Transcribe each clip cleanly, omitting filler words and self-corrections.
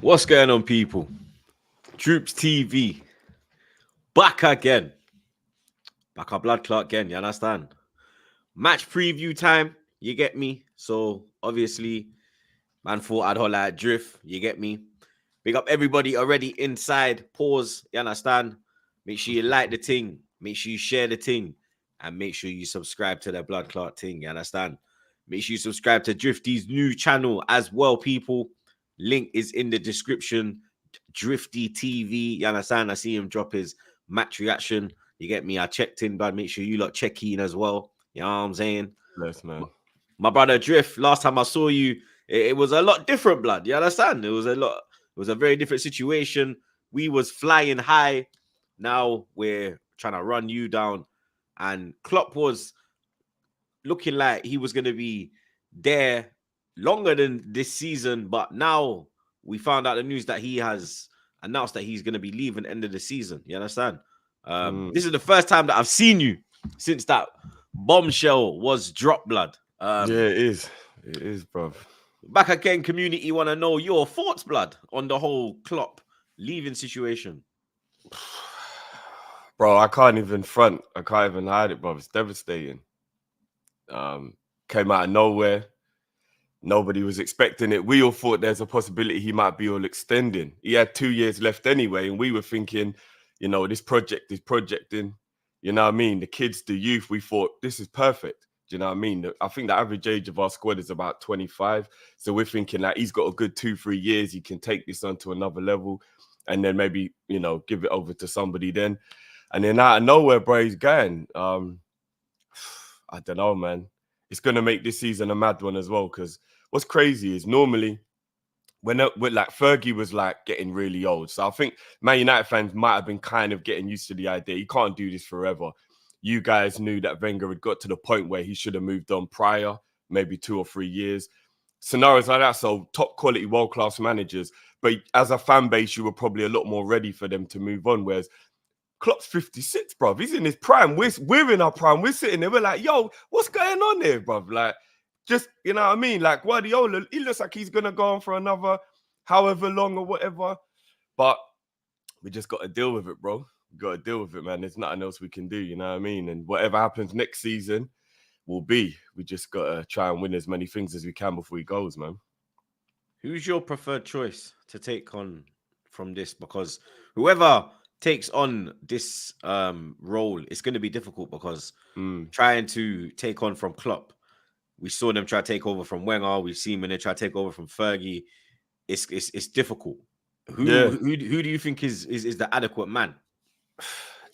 What's going on, people? TroopzTV back again. Back our blood clot again, you understand? Match preview time, you get me? So, obviously, man thought I'd holler at Drift, you get me? Big up everybody already inside. Pause, you understand? Make sure you like the thing, make sure you share the thing, and make sure you subscribe to the blood clot thing, you understand? Make sure you subscribe to Drifty's new channel as well, people. Link is in the description. Drifty TV, you understand? I see him drop his match reaction. You get me? I checked in, but make sure you lot check in as well. You know what I'm saying? Bless, man. My brother Drift, last time I saw you, it was a lot different, blood. You understand? It was a very different situation. We was flying high. Now we're trying to run you down. And Klopp was looking like he was going to be there longer than this season, but now we found out the news that he has announced that he's going to be leaving end of the season. You understand? This is the first time that I've seen you since that bombshell was dropped, blood. Yeah, it is. It is, bruv. Back again, community want to know your thoughts, blood, on the whole Klopp leaving situation. Bro, I can't even front. I can't even hide it, bruv. It's devastating. Came out of nowhere. Nobody was expecting it. We all thought there's a possibility he might be all extending. He had 2 years left anyway, and we were thinking, this project is projecting. You know what I mean? The kids, the youth, we thought this is perfect. Do you know what I mean? I think the average age of our squad is about 25. So we're thinking that he's got a good 2-3 years. He can take this on to another level and then maybe, give it over to somebody then. And then out of nowhere, bro, he's going. I don't know, man. It's going to make this season a mad one as well, because what's crazy is normally when like Fergie was like getting really old. So I think Man United fans might have been kind of getting used to the idea. He can't do this forever. You guys knew that Wenger had got to the point where he should have moved on prior, maybe 2 or 3 years. Scenarios like that, so top quality, world-class managers. But as a fan base, you were probably a lot more ready for them to move on. Whereas Klopp's 56, bruv. He's in his prime. We're in our prime. We're sitting there. We're like, yo, what's going on here, bruv? Like, just, you know what I mean? Like, Guardiola, he looks like he's going to go on for another however long or whatever. But we just got to deal with it, bro. We got to deal with it, man. There's nothing else we can do, you know what I mean? And whatever happens next season will be. We just got to try and win as many things as we can before he goes, man. Who's your preferred choice to take on from this? Because whoever takes on this role, it's going to be difficult because trying to take on from Klopp, we saw them try to take over from Wenger. We've seen when they try to take over from Fergie. It's difficult. Who do you think is the adequate man?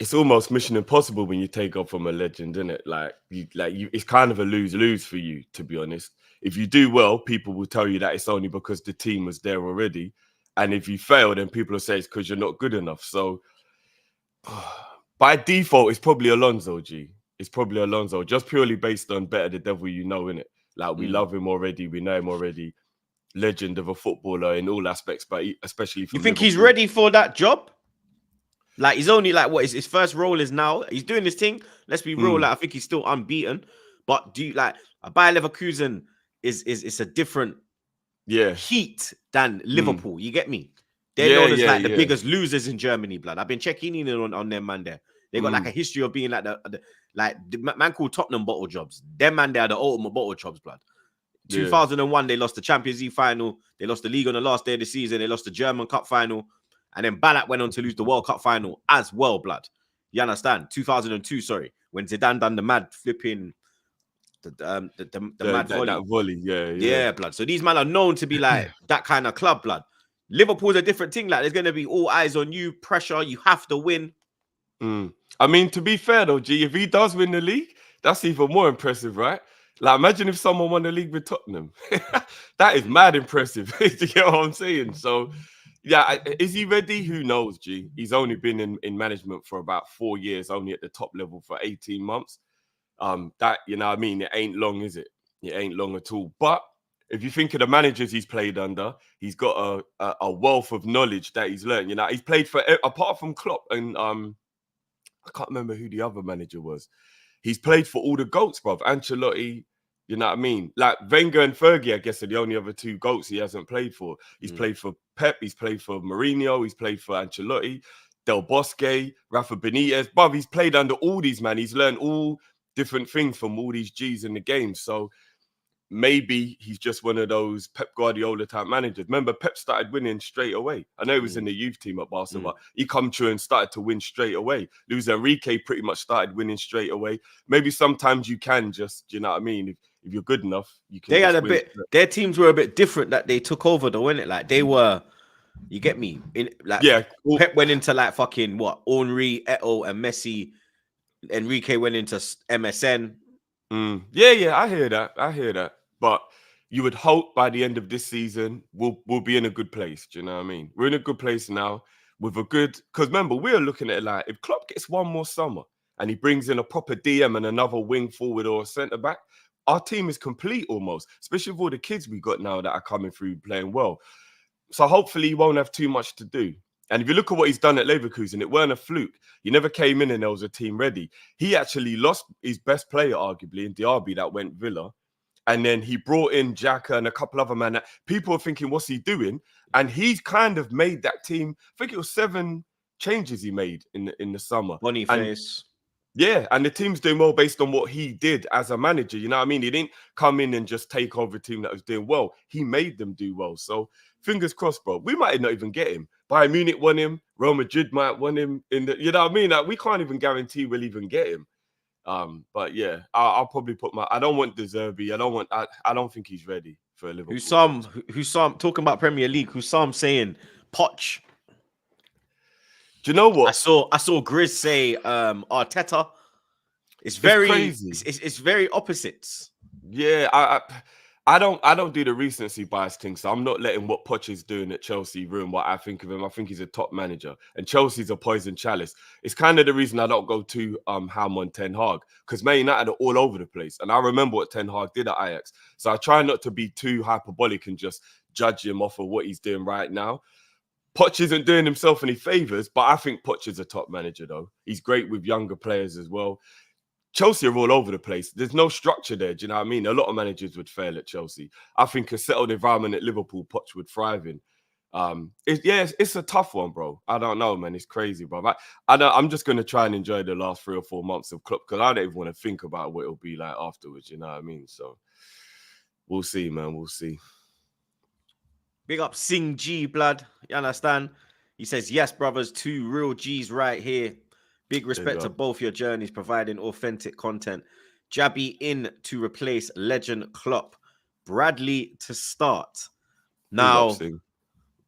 It's almost mission impossible when you take off from a legend, isn't it? It's kind of a lose-lose for you, to be honest. If you do well, people will tell you that it's only because the team was there already. And if you fail, then people will say it's because you're not good enough. So by default, it's probably Alonso, G. It's probably Alonso, just purely based on better the devil you know, innit? Like, we love him already. We know him already. Legend of a footballer in all aspects, but especially for You think Liverpool. he's ready for that job? Like, he's only like, what is his first role is now? He's doing this thing. Let's be real. Like, I think he's still unbeaten. But do you like a Bayer Leverkusen is a different heat than Liverpool? You get me? They're known as like the biggest losers in Germany, blood. I've been checking in on them, man. There, they got like a history of being like the man called Tottenham bottle jobs. Them man, they are the ultimate bottle jobs, blood. 2001, they lost the Champions League final. They lost the league on the last day of the season. They lost the German Cup final. And then Ballack went on to lose the World Cup final as well, blood. You understand? 2002, sorry. When Zidane done the mad flipping, the mad volley. That volley, yeah, blood. So these men are known to be like that kind of club, blood. Liverpool's a different thing. Like, there's going to be all eyes on you, pressure. You have to win. I mean, to be fair, though, G, if he does win the league, that's even more impressive, right? Like, imagine if someone won the league with Tottenham. That is mad impressive. Do you get what I'm saying? So, yeah, is he ready? Who knows, G? He's only been in management for about 4 years, only at the top level for 18 months. That, you know what I mean? It ain't long, is it? It ain't long at all. But if you think of the managers he's played under, he's got a wealth of knowledge that he's learned. You know, he's played for, apart from Klopp, and I can't remember who the other manager was. He's played for all the GOATs, bruv. Ancelotti, You know what I mean? Like Wenger and Fergie, I guess, are the only other two GOATs he hasn't played for. He's played for Pep, he's played for Mourinho, he's played for Ancelotti, Del Bosque, Rafa Benitez. But he's played under all these, man. He's learned all different things from all these G's in the game. So maybe he's just one of those Pep Guardiola type managers. Remember, Pep started winning straight away. I know he was in the youth team at Barcelona, but he come through and started to win straight away. Luis Enrique pretty much started winning straight away. Maybe sometimes you can just, you know what I mean? If you're good enough, you can. They had a bit. Their teams were a bit different that they took over, though, wasn't it? Like they were. You get me? Pep went into like fucking what? Henry, Eto'o, and Messi. Enrique went into MSN. Yeah, I hear that. But you would hope by the end of this season, we'll be in a good place. Do you know what I mean? We're in a good place now with a good. Because remember, we're looking at it like if Klopp gets one more summer and he brings in a proper DM and another wing forward or a centre back, our team is complete almost. Especially with all the kids we got now that are coming through playing well. So hopefully he won't have too much to do. And if you look at what he's done at Leverkusen, it weren't a fluke. He never came in and there was a team ready. He actually lost his best player, arguably, in Diaby that went Villa. And then he brought in Xhaka and a couple other men. People are thinking, what's he doing? And he's kind of made that team. I think it was 7 changes he made in the summer. Boniface. Yeah, and the team's doing well based on what he did as a manager. You know what I mean? He didn't come in and just take over a team that was doing well. He made them do well. So fingers crossed, bro. We might not even get him. Bayern Munich won him. Real Madrid might want him. You know what I mean? Like, we can't even guarantee we'll even get him. But yeah, I'll probably put I don't want De Zerbi. I don't think he's ready for Liverpool. Who's some talking about Premier League? Who's some saying Poch? Do you know what? I saw Grizz say Arteta. It's very crazy. It's very opposites. Yeah, I don't do the recency bias thing, so I'm not letting what Poch is doing at Chelsea ruin what I think of him. I think he's a top manager, and Chelsea's a poison chalice. It's kind of the reason I don't go too ham on Ten Hag, because Man United are all over the place, and I remember what Ten Hag did at Ajax. So I try not to be too hyperbolic and just judge him off of what he's doing right now. Poch isn't doing himself any favors, but I think Poch is a top manager, though. He's great with younger players as well. Chelsea are all over the place. There's no structure there. Do you know what I mean? A lot of managers would fail at Chelsea. I think a settled environment at Liverpool, Poch would thrive in. It's a tough one, bro. I don't know, man. It's crazy, bro. I'm just going to try and enjoy the last 3 or 4 months of Klopp, because I don't even want to think about what it'll be like afterwards. You know what I mean? So we'll see, man. We'll see. Big up Sing G, blood. You understand? He says, yes, brothers, 2 real G's right here. Big respect to both your journeys, providing authentic content. Jabby in to replace legend Klopp. Bradley to start. Now,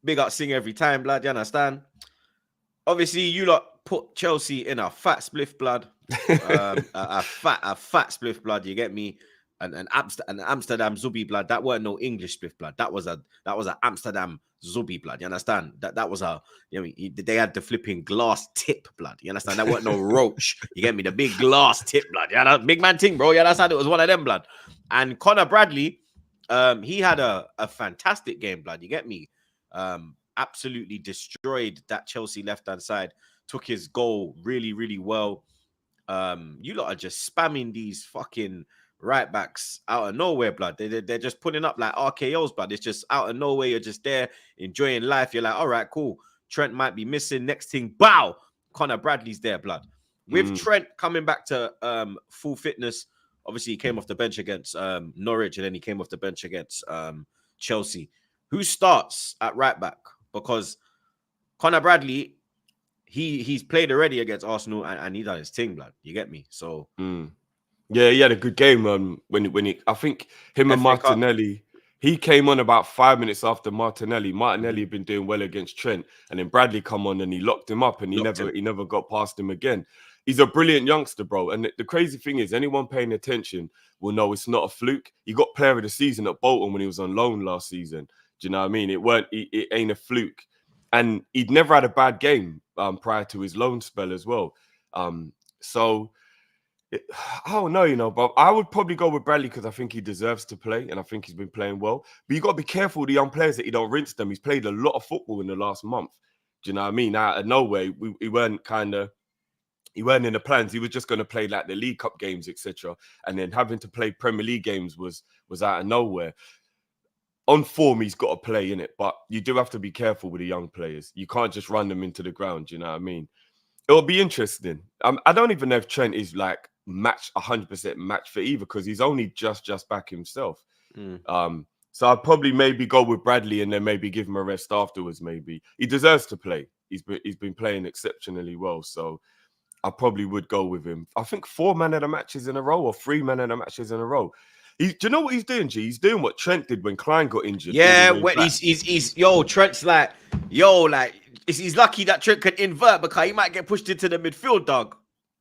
big up Sing every time, blood. You understand? Obviously, you lot put Chelsea in a fat spliff, blood. a fat spliff, blood. You get me? An Amsterdam Zubi blood. That weren't no English spliff blood. That was a Amsterdam Zubi blood. You understand? That was a, you know, they had the flipping glass tip blood. You understand? That weren't no roach. You get me? The big glass tip blood. Yeah, that big man thing, bro. Yeah, that's how it was, one of them blood. And Conor Bradley, he had a fantastic game, blood. You get me? Absolutely destroyed that Chelsea left-hand side. Took his goal really, really well. You lot are just spamming these fucking right backs out of nowhere, blood. They're just putting up like RKOs, blood. It's just out of nowhere. You're just there enjoying life. You're like, all right, cool. Trent might be missing. Next thing, bow. Conor Bradley's there, blood. With Trent coming back to full fitness, obviously he came off the bench against Norwich, and then he came off the bench against Chelsea. Who starts at right back? Because Conor Bradley, he's played already against Arsenal, and he done his thing, blood. You get me? So. Yeah, he had a good game. When he, I think him and Martinelli, he came on about 5 minutes after Martinelli. Martinelli had been doing well against Trent, and then Bradley come on and he locked him up, and he never got past him again. He's a brilliant youngster, bro. And the crazy thing is, anyone paying attention will know it's not a fluke. He got Player of the Season at Bolton when he was on loan last season. Do you know what I mean? It ain't a fluke, and he'd never had a bad game prior to his loan spell as well. I don't know, you know, but I would probably go with Bradley because I think he deserves to play, and I think he's been playing well. But you got to be careful with the young players that you don't rinse them. He's played a lot of football in the last month. Do you know what I mean? Out of nowhere, we weren't kind of, he weren't in the plans. He was just going to play like the League Cup games, etc. And then having to play Premier League games was out of nowhere. On form, he's got to play in it, but you do have to be careful with the young players. You can't just run them into the ground. You know what I mean? It'll be interesting. I don't even know if Trent is like 100% match for either, because he's only just back himself. So I'd probably maybe go with Bradley and then maybe give him a rest afterwards. Maybe he deserves to play. He's been playing exceptionally well, so I probably would go with him. I think 4 man of the matches in a row or 3 man of the matches in a row. Do you know what he's doing, G? He's doing what Trent did when Klein got injured. Yeah, when he's Trent's like, he's lucky that Trent can invert because he might get pushed into the midfield, dog.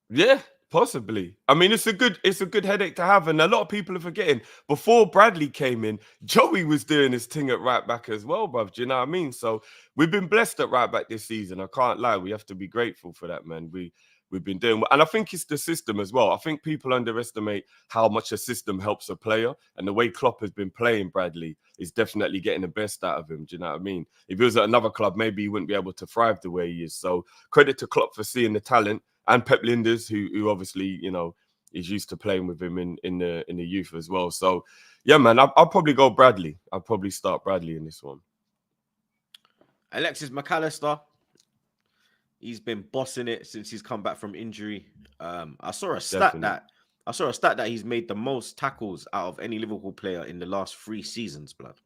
Yeah, possibly. I mean, it's a good headache to have, and a lot of people are forgetting. Before Bradley came in, Joey was doing his thing at right back as well, bruv. Do you know what I mean? So we've been blessed at right back this season. I can't lie. We have to be grateful for that, man. We've been doing, and I think it's the system as well. I think people underestimate how much a system helps a player, and the way Klopp has been playing Bradley is definitely getting the best out of him. Do you know what I mean? If he was at another club, maybe he wouldn't be able to thrive the way he is. So credit to Klopp for seeing the talent, and Pep Linders, who obviously is used to playing with him in the youth as well. So yeah, man, I'll probably go Bradley. I'll probably start Bradley in this one. Alexis McAllister. He's been bossing it since he's come back from injury. I saw a stat that he's made the most tackles out of any Liverpool player in the last 3 seasons, blood.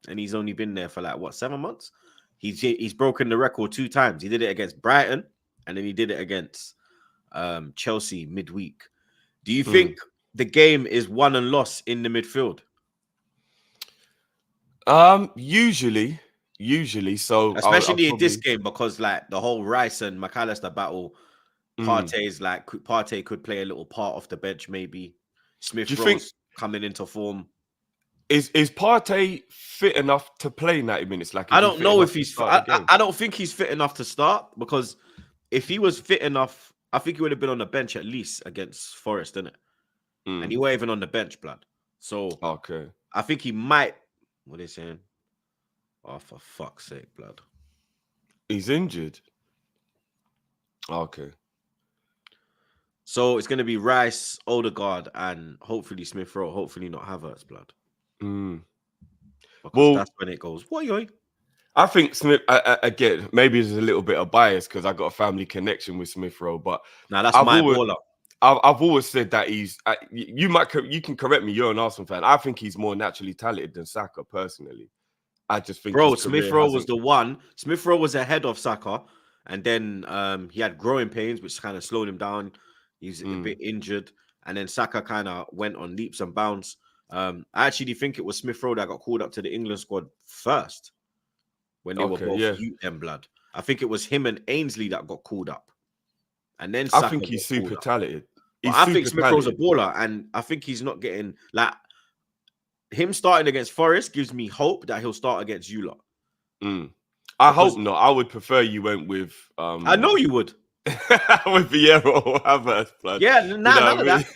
And he's only been there for 7 months. He's broken the record 2 times. He did it against Brighton, and then he did it against Chelsea midweek. Do you think the game is won and lost in the midfield? Usually, so especially in this game, because the whole Rice and McAllister battle, Partey could play a little part off the bench, maybe. Smith Rowe's coming into form. Is Partey fit enough to play 90 minutes? I don't know if he's. I don't think he's fit enough to start, because if he was fit enough, I think he would have been on the bench at least against Forest, didn't it? And he wasn't even on the bench, blood. So okay, I think he might. What are they saying? Oh, for fuck's sake, blood. He's injured. Okay. So it's going to be Rice, Odegaard, and hopefully Smith Rowe. Hopefully not Havertz, blood. Because that's when it goes, what? I think Smith, again, maybe there's a little bit of bias because I got a family connection with Smith Rowe, but that's my baller. I've always said that he's. You can correct me. You're an Arsenal fan. I think he's more naturally talented than Saka, personally. I just think, bro, Smith Rowe was the one. Smith Rowe was ahead of Saka, and then he had growing pains, which kind of slowed him down. He's a bit injured, and then Saka kind of went on leaps and bounds. I actually think it was Smith Rowe that got called up to the England squad first when they were both youth and blood. I think it was him and Ainsley that got called up, and then Saka I think he's super talented. I think Smith Rowe's a baller, and I think he's not getting him starting against Forest gives me hope that he'll start against you lot. I hope not. I would prefer you went with. I know you would. With Vieira or Havertz, blood. Yeah, none of that.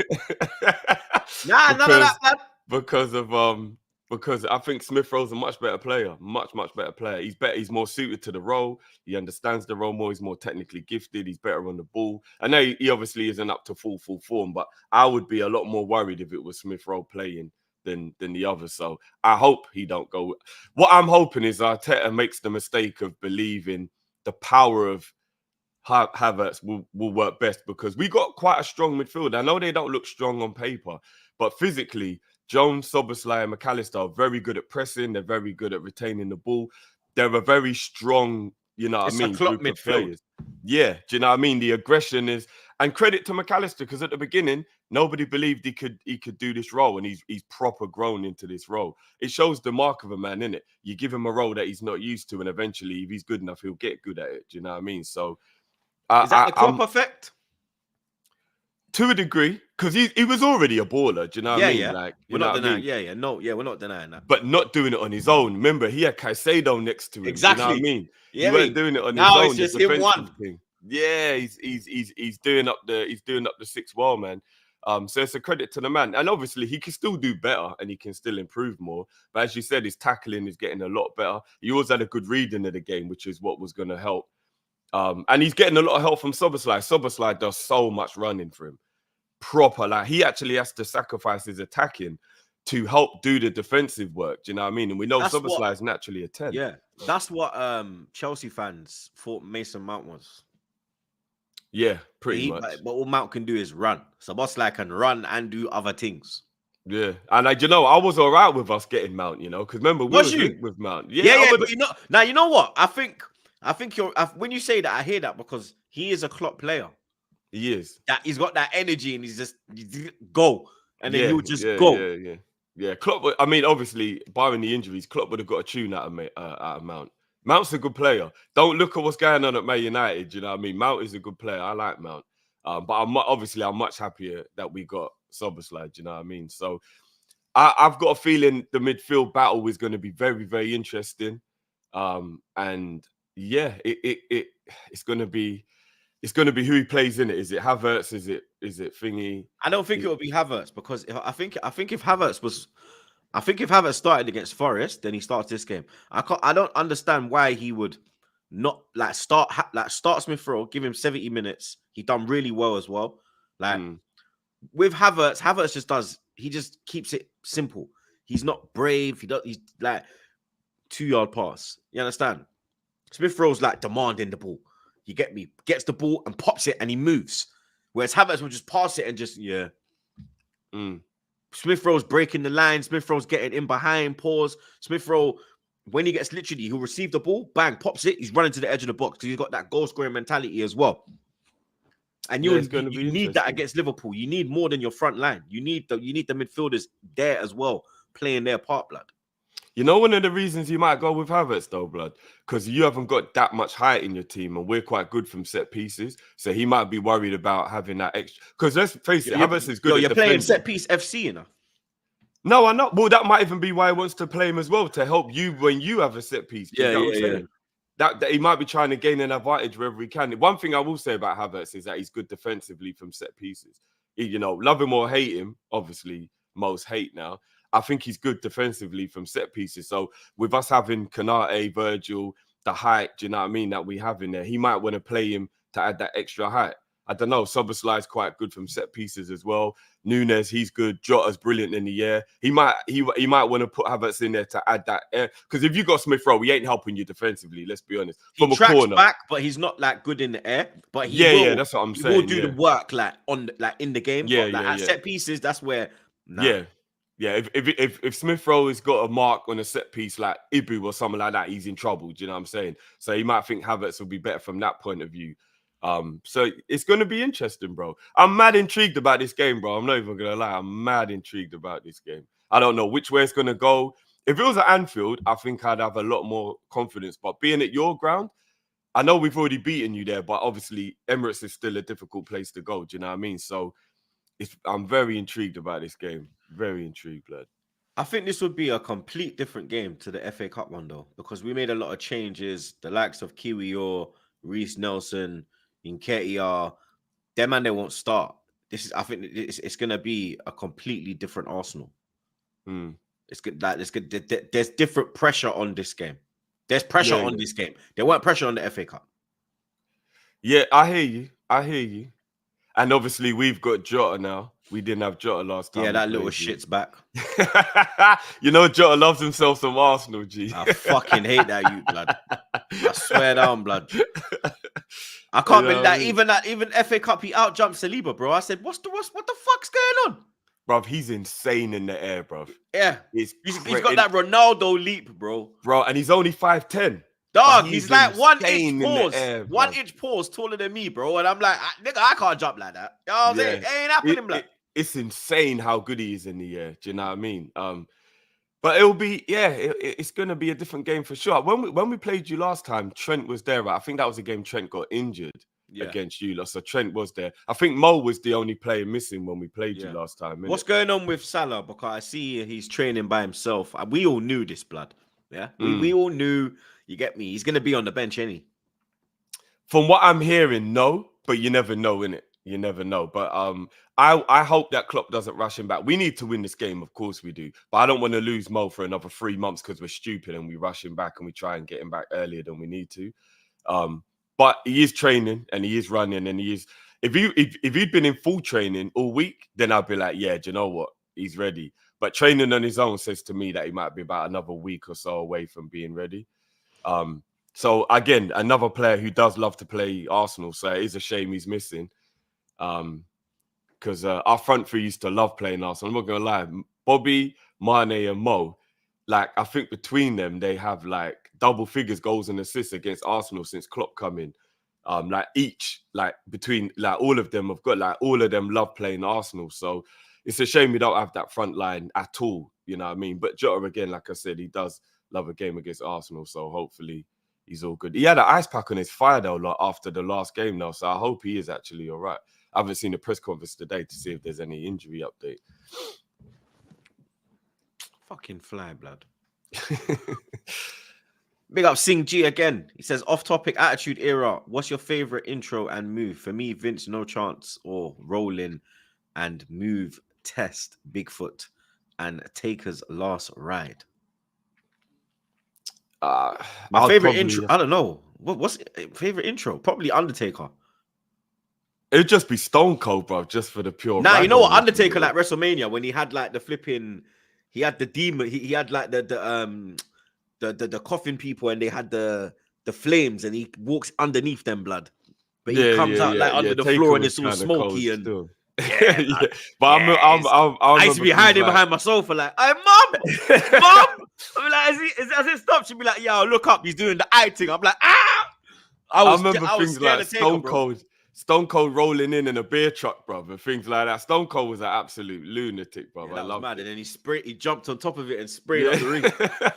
None of that. Because I think Smith Rowe's a much better player, much better player. He's better. He's more suited to the role. He understands the role more. He's more technically gifted. He's better on the ball. I know he obviously isn't up to full form, but I would be a lot more worried if it was Smith Rowe playing than the others. So I hope he don't go. What I'm hoping is Arteta makes the mistake of believing the power of Havertz will work best, because we got quite a strong midfield. I know they don't look strong on paper, but physically, Jones, Szoboszlai, and McAllister are very good at pressing. They're very good at retaining the ball. They're a very strong, group of players. Yeah, do you know what I mean? The aggression is, and credit to McAllister, because at the beginning, nobody believed he could do this role, and he's proper grown into this role. It shows the mark of a man, innit? You give him a role that he's not used to, and eventually, if he's good enough, he'll get good at it. Do you know what I mean? So, is that the Klopp effect? To a degree, because he was already a baller. Do you know what I mean? Yeah. We're not denying. We're not denying that. But not doing it on his own. Remember, he had Caicedo next to him. Exactly. Do you know what I mean? Yeah, he weren't doing it on his own. Now it's just him one. Thing. Yeah, he's doing up the 6 well, man. So it's a credit to the man, and obviously he can still do better and he can still improve more. But as you said, his tackling is getting a lot better. He always had a good reading of the game, which is what was going to help. And he's getting a lot of help from Soboslai. Soboslai does so much running for him. Proper, like he actually has to sacrifice his attacking to help do the defensive work. Do you know what I mean? And we know Soboslai is naturally a 10. Yeah, that's what Chelsea fans thought Mason Mount was. Yeah, pretty much. But all Mount can do is run. Soboslai can run and do other things. Yeah, and I was all right with us getting Mount, because remember we was linked with Mount. Yeah, but you know what? I think you're when you say that, I hear that because he is a Klopp player. He is. That he's got that energy and he's go, and then he'll just go. Yeah. Klopp. I mean, obviously, barring the injuries, Klopp would have got a tune out of Mount. Mount's a good player. Don't look at what's going on at Man United. You know what I mean? Mount is a good player. I like Mount. But I'm much happier that we got Soboslai. You know what I mean? So I've got a feeling the midfield battle is going to be very, very interesting. And yeah, it's going to be who he plays in it. Is it Havertz? Is it Thingy? I don't think it will be Havertz because I think if Havertz started against Forest, then he starts this game. I don't understand why he would not start Smith Rowe, give him 70 minutes. He done really well as well. With Havertz, he just keeps it simple. He's not brave. He's like 2-yard pass. You understand? Smith Rowe's like demanding the ball. You get me? Gets the ball and pops it and he moves. Whereas Havertz will just pass it and just, Smith Rowe's breaking the line. Smith Rowe's getting in behind, pause. Smith Rowe, when he gets he'll receive the ball, bang, pops it. He's running to the edge of the box because he's got that goal scoring mentality as well. And you need that against Liverpool. You need more than your front line. You need the midfielders there as well, playing their part, blood. You know, one of the reasons you might go with Havertz, though, blood, because you haven't got that much height in your team, and we're quite good from set pieces. So he might be worried about having that extra. Because let's face it, Havertz is good. You're playing set piece FC, you know. No, I'm not. Well, that might even be why he wants to play him as well, to help you when you have a set piece. Yeah. That he might be trying to gain an advantage wherever he can. One thing I will say about Havertz is that he's good defensively from set pieces. Love him or hate him, obviously most hate now. I think he's good defensively from set pieces. So with us having Konate, Virgil, the height, do you know what I mean, that we have in there, he might want to play him to add that extra height. I don't know. Soboslai is quite good from set pieces as well. Nunes, he's good. Jota's brilliant in the air. He might want to put Havertz in there to add that air. Because if you got Smith Rowe, he ain't helping you defensively. Let's be honest. He tracks back, but he's not good in the air. But that's what I'm saying. He will do the work in the game. At set pieces, that's where. Yeah. If Smith Rowe has got a mark on a set piece like Ibu or something like that, he's in trouble. Do you know what I'm saying? So he might think Havertz will be better from that point of view. So it's going to be interesting, bro. I'm mad intrigued about this game, bro. I'm not even going to lie. I'm mad intrigued about this game. I don't know which way it's going to go. If it was at Anfield, I think I'd have a lot more confidence. But being at your ground, I know we've already beaten you there, but obviously Emirates is still a difficult place to go. Do you know what I mean? So I'm very intrigued about this game. Very intrigued, blood. I think this would be a complete different game to the FA Cup one, though, because we made a lot of changes. The likes of Kiwior, Reece Nelson, Nketiah, them and they won't start. I think it's going to be a completely different Arsenal. It's good. There's different pressure on this game. There's pressure on this game. There weren't pressure on the FA Cup. Yeah, I hear you. And obviously we've got Jota now. We didn't have Jota last time. Yeah, that little shit's back. Jota loves himself some Arsenal, G. I fucking hate that, you blood. I swear down, blood. I can't believe that. Even FA Cup, he out jumped Saliba, bro. I said, what the fuck's going on? Bruv, he's insane in the air, bruv. Yeah. He's got that Ronaldo leap, bro. Bro, and he's only 5'10". Dog, he's like 1 inch pause. 1 inch pause taller than me, bro. And I'm like, nigga, I can't jump like that. You know what I'm saying? It ain't happening, blood. It's insane how good he is in the air. Do you know what I mean? But it'll be, it's going to be a different game for sure. When we played you last time, Trent was there, right? I think that was a game Trent got injured against you. So Trent was there. I think Mo was the only player missing when we played you last time. What's going on with Salah? Because I see he's training by himself. We all knew this, blood. Yeah? We all knew, you get me? He's going to be on the bench, ain't he? From what I'm hearing, no. But you never know, innit? You never know. But I hope that Klopp doesn't rush him back. We need to win this game, of course we do. But I don't want to lose Mo for another 3 months because we're stupid and we rush him back and we try and get him back earlier than we need to. But he is training and he is running and he is. If he'd been in full training all week, then I'd be like, yeah, do you know what? He's ready. But training on his own says to me that he might be about another week or so away from being ready. So again, another player who does love to play Arsenal. So it is a shame he's missing. Because our front three used to love playing Arsenal. I'm not gonna lie, Bobby, Mane, and Mo. Like I think between them, they have like double figures goals and assists against Arsenal since Klopp come in. Like each, like between like all of them have got like all of them love playing Arsenal. So it's a shame we don't have that front line at all. You know what I mean? But Jota again, like I said, he does love a game against Arsenal. So hopefully he's all good. He had an ice pack on his thigh though, like after the last game now. So I hope he is actually all right. I haven't seen the press conference today to see if there's any injury update. Fucking fly, blood. Big up Sing G again. He says, off topic attitude era. What's your favorite intro and move? For me, Vince, no chance, or roll in and move test Bigfoot and Taker's last ride. My favorite intro. I don't know. What's favorite intro? Probably Undertaker. It'd just be Stone Cold, bro, just for the pure. Nah, you know what? Undertaker, like WrestleMania, when he had like the flipping, he had the demon, he had like the coffin people, and they had the flames, and he walks underneath them, blood. But he comes out like under the floor, and it's all smoky and. Yeah, yeah. But I used to be hiding behind my sofa, like, "Hey, mom." I'm like, as it stops, she'd be like, "Yo, look up, he's doing the eye thing." I'm like, "Ah!" I remember things like Stone Cold rolling in a beer truck, bro, and things like that. Stone Cold was an absolute lunatic, bro. Yeah, I love it. And then he jumped on top of it and sprayed on the ring.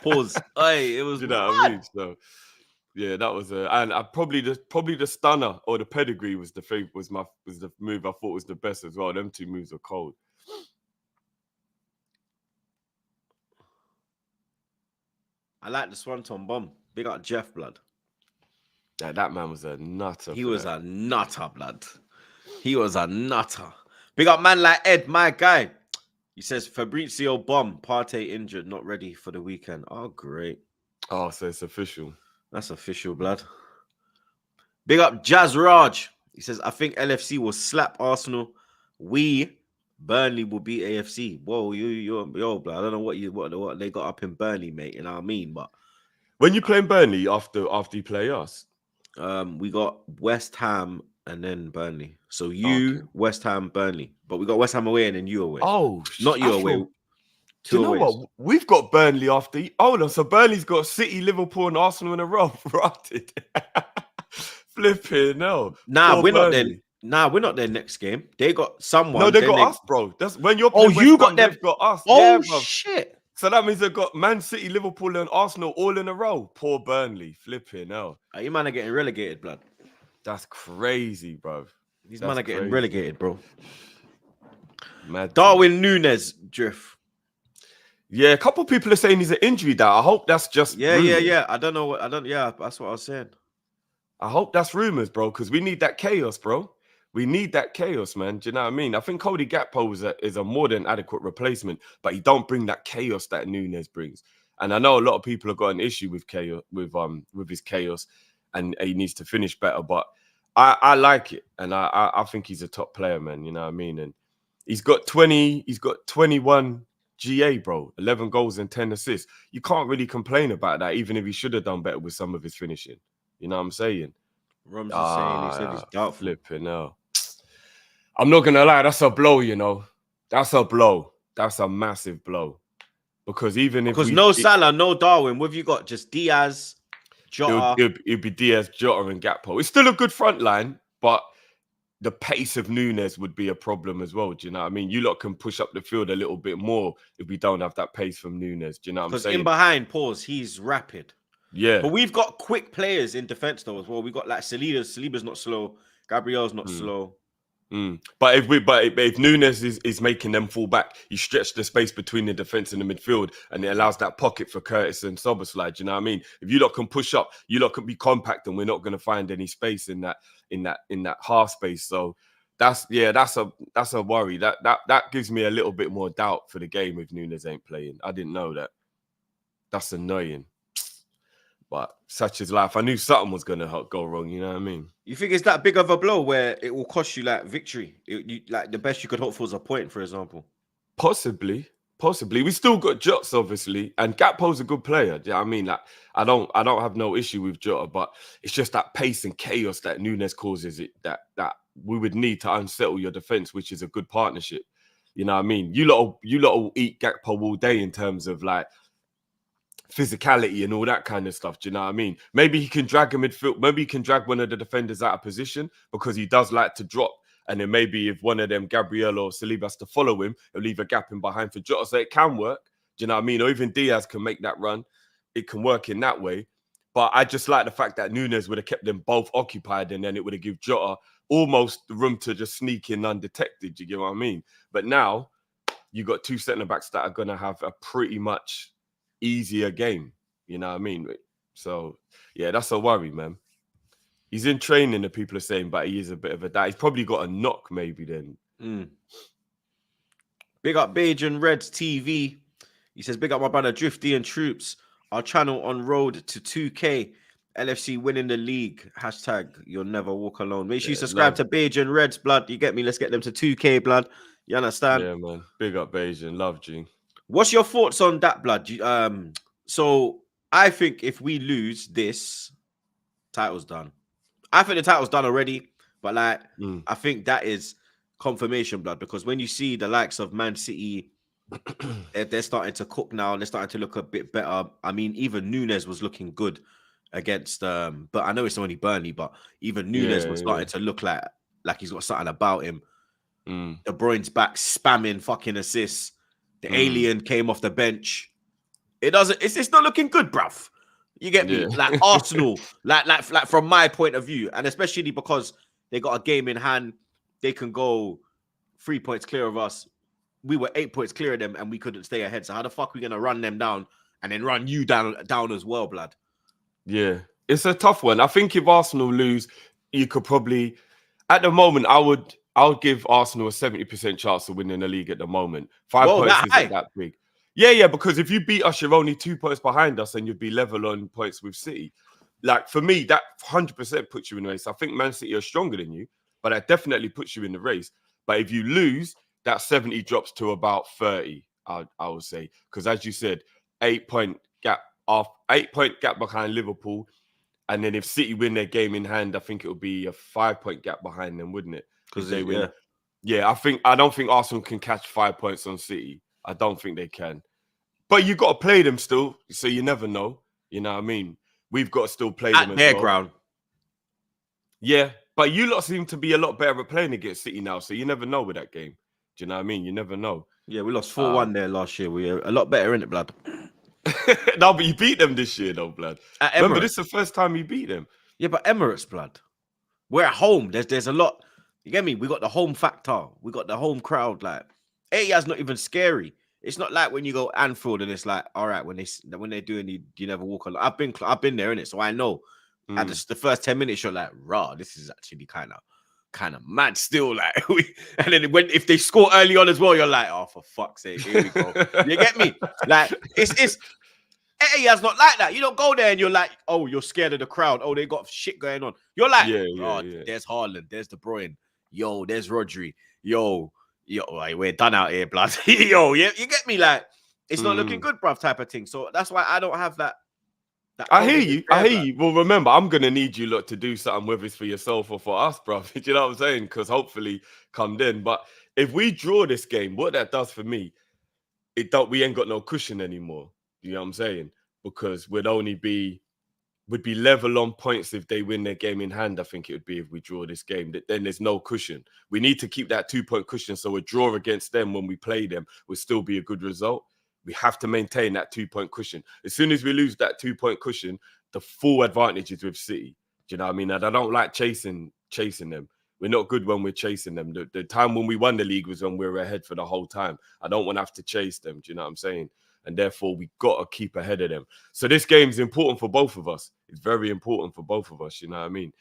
Pause. Hey, it was. You know what I mean? So. Yeah, that was and probably the stunner or the pedigree was the favorite, was the move I thought was the best as well. Them two moves are cold. I like the Swanton bomb. Big up Jeff, blood. Yeah, that man was a nutter. He was a nutter, blood. He was a nutter. Big up man like Ed, my guy. He says Fabrizio bomb, Partey injured, not ready for the weekend. Oh, great. Oh, so it's official. That's official, blood. Big up Jazz Raj. He says, I think LFC will slap Arsenal. Burnley will beat AFC. Whoa, yo, blood. I don't know what they got up in Burnley, mate. You know what I mean? But when you playing Burnley after you play us, we got West Ham and then Burnley. So West Ham, Burnley. But we got West Ham away and then you away. Oh, not you away. Do you know what? We've got Burnley after. Hold on. So Burnley's got City, Liverpool, and Arsenal in a row. Rotted. Flipping no. Nah, we're not there. Nah, we're not there next game. They got someone. No, they got us, bro. That's when you're playing. Oh, you got them. They've got us. Oh, yeah, bro. Shit. So that means they've got Man City, Liverpool, and Arsenal all in a row. Poor Burnley. Flipping hell. You man are getting relegated, blood. That's crazy, bro. These men are getting relegated, bro. Mad Darwin Núñez drift. Yeah, a couple of people are saying he's an injury. That I hope that's just yeah. I don't know what Yeah, that's what I was saying. I hope that's rumors, bro, because we need that chaos, bro. We need that chaos, man. Do you know what I mean? I think Cody Gakpo is a more than adequate replacement, but he don't bring that chaos that Núñez brings. And I know a lot of people have got an issue with chaos, with his chaos, and he needs to finish better. But I like it, and I think he's a top player, man. You know what I mean? And he's got 21 GA, bro. 11 goals and 10 assists. You can't really complain about that, even if he should have done better with some of his finishing. You know what I'm saying? Rum's saying he said he's doubtful. Flipping no. I'm not gonna lie, that's a blow, you know. That's a blow. That's a massive blow. Because no Salah, no Darwin, what have you got? Just Diaz, Jota. It'd be Diaz, Jota, and Gakpo. It's still a good front line, but the pace of Núñez would be a problem as well. Do you know what I mean? You lot can push up the field a little bit more if we don't have that pace from Núñez. Do you know what I'm saying? Because in behind, he's rapid. Yeah. But we've got quick players in defense though as well. We got like Saliba's not slow. Gabriel's not slow. But if Núñez is making them fall back, you stretch the space between the defense and the midfield, and it allows that pocket for Curtis and Szoboszlai. You know what I mean? If you lot can push up, you lot can be compact, and we're not going to find any space in that half space. So that's a worry. That gives me a little bit more doubt for the game if Núñez ain't playing. I didn't know that. That's annoying. But such is life. I knew something was gonna go wrong. You know what I mean? You think it's that big of a blow where it will cost you like victory? Like the best you could hope for is a point, for example. Possibly. We still got Jots, obviously, and Gakpo's a good player. Do you know what I mean? Like, I don't have no issue with Jota, but it's just that pace and chaos that Nunes causes it that we would need to unsettle your defense, which is a good partnership. You know what I mean? You lot will eat Gakpo all day in terms of like physicality and all that kind of stuff. Do you know what I mean? Maybe he can drag a midfield. Maybe he can drag one of the defenders out of position because he does like to drop. And then maybe if one of them, Gabriel or Saliba, has to follow him, he'll leave a gap in behind for Jota. So it can work. Do you know what I mean? Or even Diaz can make that run. It can work in that way. But I just like the fact that Nunes would have kept them both occupied and then it would have given Jota almost the room to just sneak in undetected. Do you get what I mean? But now you got two centre-backs that are going to have a pretty much easier game. You know what I mean? So, yeah, that's a worry, man. He's in training, the people are saying, but he is a bit of a dad. He's probably got a knock, maybe then. Big up Beige and Reds TV. He says, big up my brother Drifty and Troops. Our channel on road to 2K. LFC winning the league. Hashtag you'll never walk alone. Make sure you subscribe to Beige and Reds, blood. You get me? Let's get them to 2K, blood. You understand? Yeah, man. Big up Beige and love G. What's your thoughts on that, blood? So I think if we lose this, title's done. I think the title's done already, but like I think that is confirmation, blood, because when you see the likes of Man City, they're starting to cook now. They're starting to look a bit better. I mean, even Nunes was looking good against but I know it's only Burnley, but even Nunes was starting to look like he's got something about him. De Bruyne's back spamming fucking assists. The alien came off the bench. It's not looking good, bruv. You get me? Like Arsenal, like from my point of view, and especially because they got a game in hand, they can go 3 points clear of us. We were 8 points clear of them, and we couldn't stay ahead. So how the fuck are we gonna run them down and then run you down as well, blood? Yeah, it's a tough one. I think if Arsenal lose, you could probably, at the moment, I would give Arsenal a 70% chance of winning the league at the moment. 5 points isn't that big. Yeah, because if you beat us, you're only 2 points behind us and you'd be level on points with City. Like, for me, that 100% puts you in the race. I think Man City are stronger than you, but that definitely puts you in the race. But if you lose, that 70 drops to about 30, I would say. Because as you said, 8 point gap behind Liverpool. And then if City win their game in hand, I think it would be a 5 point gap behind them, wouldn't it? Because they win. Yeah, I don't think Arsenal can catch 5 points on City. I don't think they can. But you got to play them still, so you never know. You know what I mean? We've got to still play them at their ground. Yeah, but you lot seem to be a lot better at playing against City now, so you never know with that game. Do you know what I mean? You never know. Yeah, we lost 4-1 there last year. We were a lot better in it, blood. No, but you beat them this year, though, blood. Remember, this is the first time you beat them. Yeah, but Emirates, blood. We're at home. There's a lot. You get me? We got the home factor. We got the home crowd. Like, Etihad's not even scary. It's not like when you go Anfield and it's like, all right, when they're doing you never walk alone. I've been there in it, so I know. At the first 10 minutes, you're like, rah, this is actually kind of mad still. Like, and then if they score early on as well, you're like, oh, for fuck's sake, here we go. You get me? Like, it's Etihad's not like that. You don't go there and you're like, oh, you're scared of the crowd. Oh, they got shit going on. You're like, there's Haaland, there's De Bruyne, yo, there's Rodri, yo, like, we're done out here, blood. Yo, you get me? Like, it's not looking good, bruv, type of thing. So that's why I don't have that. I hear you. Well, remember, I'm going to need you lot to do something, whether it's for yourself or for us, bruv. Do you know what I'm saying? Because hopefully come then. But if we draw this game, what that does for me, we ain't got no cushion anymore. You know what I'm saying? Because we'd be level on points if they win their game in hand. I think it would be if we draw this game. Then there's no cushion. We need to keep that 2 point cushion. So a draw against them when we play them would still be a good result. We have to maintain that 2 point cushion. As soon as we lose that 2 point cushion, the full advantage is with City. Do you know what I mean? And I don't like chasing them. We're not good when we're chasing them. The time when we won the league was when we were ahead for the whole time. I don't want to have to chase them. Do you know what I'm saying? And therefore, we got to keep ahead of them. So this game is important for both of us. It's very important for both of us. You know what I mean?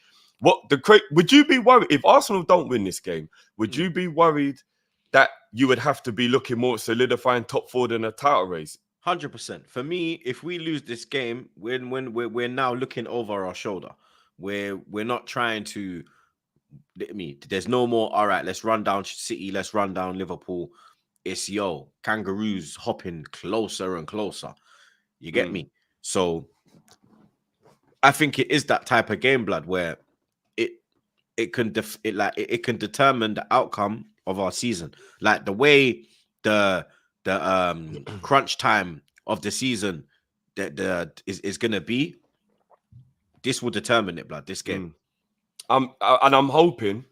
Would you be worried if Arsenal don't win this game? Would you be worried that you would have to be looking more at solidifying top four than a title race 100%. For me, if we lose this game, when we're now looking over our shoulder, we're not trying to. There's no more. All right, let's run down City. Let's run down Liverpool. It's Kangaroos hopping closer and closer. You get me? So I think it is that type of game, blood, where it can determine the outcome of our season. Like the way the crunch time of the season is gonna be. This will determine it, blood. This game. I'm hoping,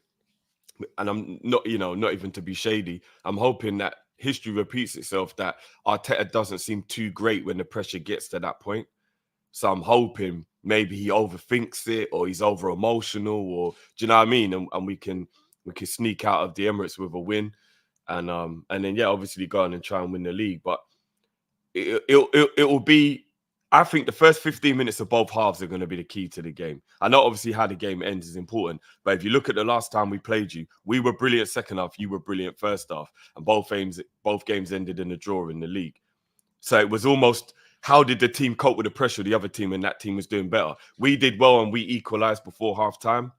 and I'm not, not even to be shady, I'm hoping that history repeats itself, that Arteta doesn't seem too great when the pressure gets to that point. So I'm hoping maybe he overthinks it, or he's over emotional, or do you know what I mean? And we can sneak out of the Emirates with a win, and then obviously go on and try and win the league. But it will be. I think the first 15 minutes of both halves are going to be the key to the game. I know obviously how the game ends is important, but if you look at the last time we played you, we were brilliant second half, you were brilliant first half, and both games ended in a draw in the league. So it was almost, how did the team cope with the pressure of the other team when that team was doing better? We did well and we equalised before half time.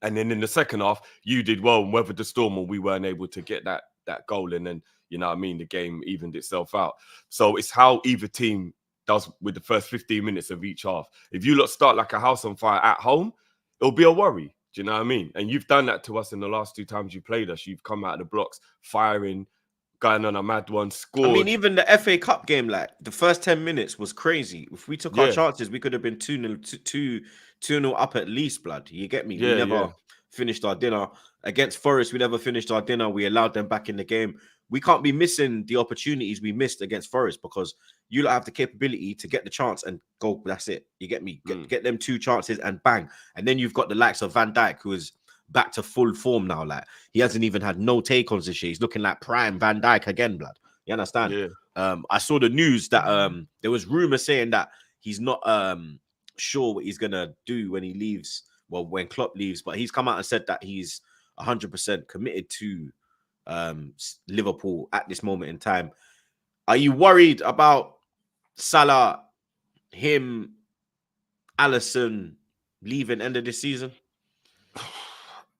And then in the second half, you did well and weathered the storm, and we weren't able to get that goal. And then, you know what I mean, the game evened itself out. So it's how either team does with the first 15 minutes of each half. If you lot start like a house on fire at home, it'll be a worry. Do you know what I mean? And you've done that to us in the last 2 times you played us. You've come out of the blocks, firing, going on a mad one, scored. I mean, even the FA Cup game, like the first 10 minutes was crazy. If we took our chances, we could have been 2-0 up at least, blood. You get me? We never finished our dinner. Against Forest, we never finished our dinner. We allowed them back in the game. We can't be missing the opportunities we missed against Forest, because you lot have the capability to get the chance and go. That's it. You get me? Get them 2 chances and bang. And then you've got the likes of Van Dijk, who is back to full form now. Like, he hasn't even had no take-ons this year. He's looking like prime Van Dijk again, blood. You understand? Yeah. I saw the news that there was rumors saying that he's not sure what he's gonna do when he leaves. Well, when Klopp leaves, but he's come out and said that he's 100% committed to Liverpool at this moment in time. Are you worried about Salah, him, Alisson leaving end of this season?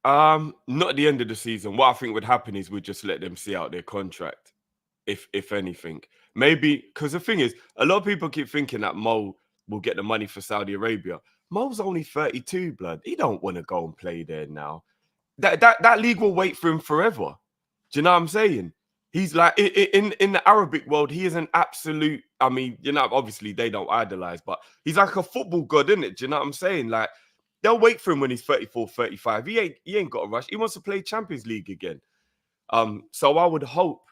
Not at the end of the season. What I think would happen is we'd just let them see out their contract, if anything. Maybe, because the thing is, a lot of people keep thinking that Mo will get the money for Saudi Arabia. Mo's only 32, blood. He don't want to go and play there now. That league will wait for him forever. Do you know what I'm saying? He's like, in the Arabic world, he is an absolute, I mean, obviously they don't idolize, but he's like a football god, isn't it? Do you know what I'm saying? Like, they'll wait for him when he's 34, 35. He ain't got a rush. He wants to play Champions League again. So I would hope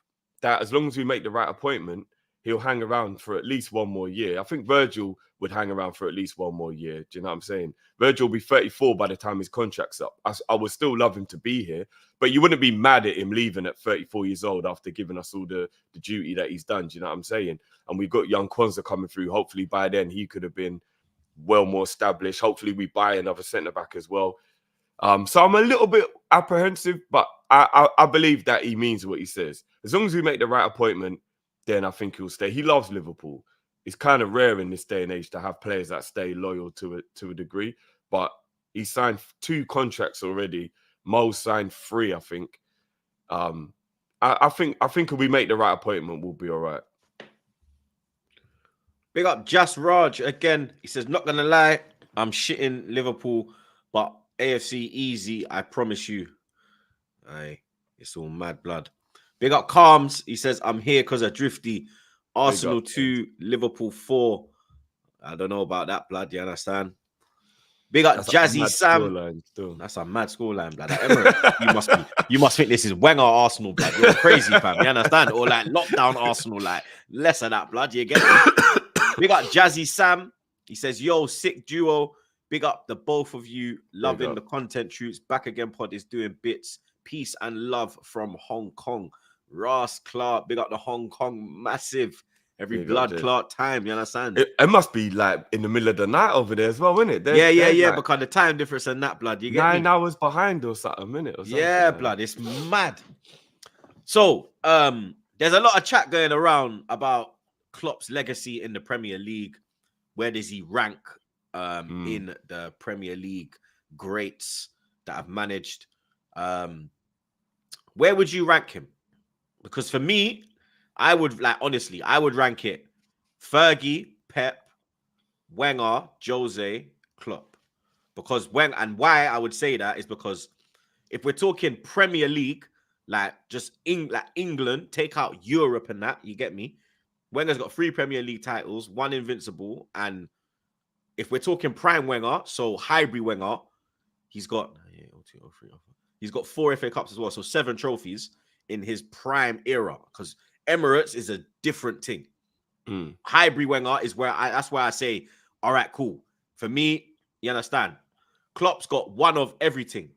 that as long as we make the right appointment, he'll hang around for at least 1 more year. I think Virgil would hang around for at least 1 more year. Do you know what I'm saying? Virgil will be 34 by the time his contract's up. I would still love him to be here, but you wouldn't be mad at him leaving at 34 years old after giving us all the duty that he's done. Do you know what I'm saying? And we've got young Kwanzaa coming through. Hopefully by then he could have been well more established. Hopefully we buy another centre-back as well. So I'm a little bit apprehensive, but I believe that he means what he says. As long as we make the right appointment, then I think he'll stay. He loves Liverpool. It's kind of rare in this day and age to have players that stay loyal to a degree. But he signed 2 contracts already. Mo signed 3, I think. I think if we make the right appointment, we'll be all right. Big up Jas Raj again. He says, not gonna lie, I'm shitting Liverpool, but AFC easy, I promise you. Aye, it's all mad blood. Big up Calms. He says, I'm here because of Drifty. Arsenal 2, Liverpool 4. I don't know about that, blood. You understand? Big up Jazzy Sam. That's a mad scoreline, blood. Emirates, you must think this is Wenger Arsenal, blood. You're crazy, fam. You understand? Or like lockdown Arsenal, like less of that, blood. You get it? Big up Jazzy Sam. He says, yo, sick duo. Big up the both of you. Loving the content shoots. Back Again Pod is doing bits. Peace and love from Hong Kong. Ross Clark, big up the Hong Kong massive. Every big blood clot time, you understand? It must be like in the middle of the night over there as well, isn't it? Yeah, like, because the time difference and that, blood. You get 9 hours behind or something, minute or something. Yeah, like blood, it's mad. So, there's a lot of chat going around about Klopp's legacy in the Premier League. Where does he rank in the Premier League greats that have managed? Where would you rank him? Because for me, I would honestly, I would rank it Fergie, Pep, Wenger, Jose, Klopp. Because why I would say that is because if we're talking Premier League, just England, take out Europe and that, you get me? Wenger's got 3 Premier League titles, 1 Invincible, and if we're talking prime Wenger, so hybrid Wenger, he's got 4 FA Cups as well, so 7 trophies in his prime era. Because Emirates is a different thing. Hybrid Wenger is that's where I say, all right, cool. For me, you understand? Klopp's got 1 of everything.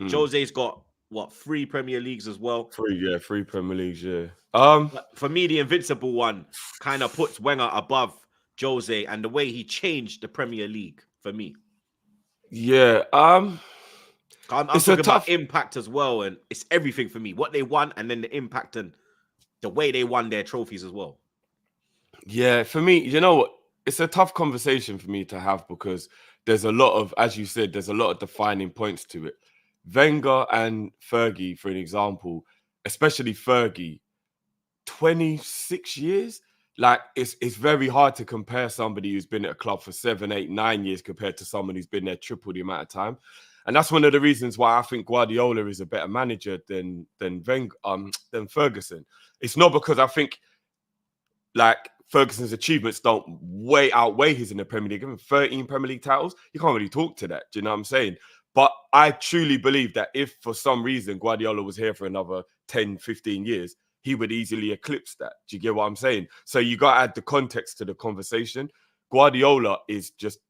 Jose's got 3 Premier Leagues as well. 3 Premier Leagues, yeah. But for me, the Invincible one kind of puts Wenger above Jose and the way he changed the Premier League for me. Yeah. I'm talking about impact as well, and it's everything for me. What they won and then the impact and the way they won their trophies as well. Yeah, for me, you know what? It's a tough conversation for me to have because there's a lot of, as you said, there's a lot of defining points to it. Wenger and Fergie, for an example, especially Fergie, 26 years. Like it's very hard to compare somebody who's been at a club for 7, 8, 9 years compared to someone who's been there triple the amount of time. And that's one of the reasons why I think Guardiola is a better manager than Ferguson. It's not because I think like Ferguson's achievements don't outweigh his in the Premier League. Given 13 Premier League titles, you can't really talk to that. Do you know what I'm saying? But I truly believe that if for some reason Guardiola was here for another 10, 15 years, he would easily eclipse that. Do you get what I'm saying? So you got to add the context to the conversation. Guardiola is just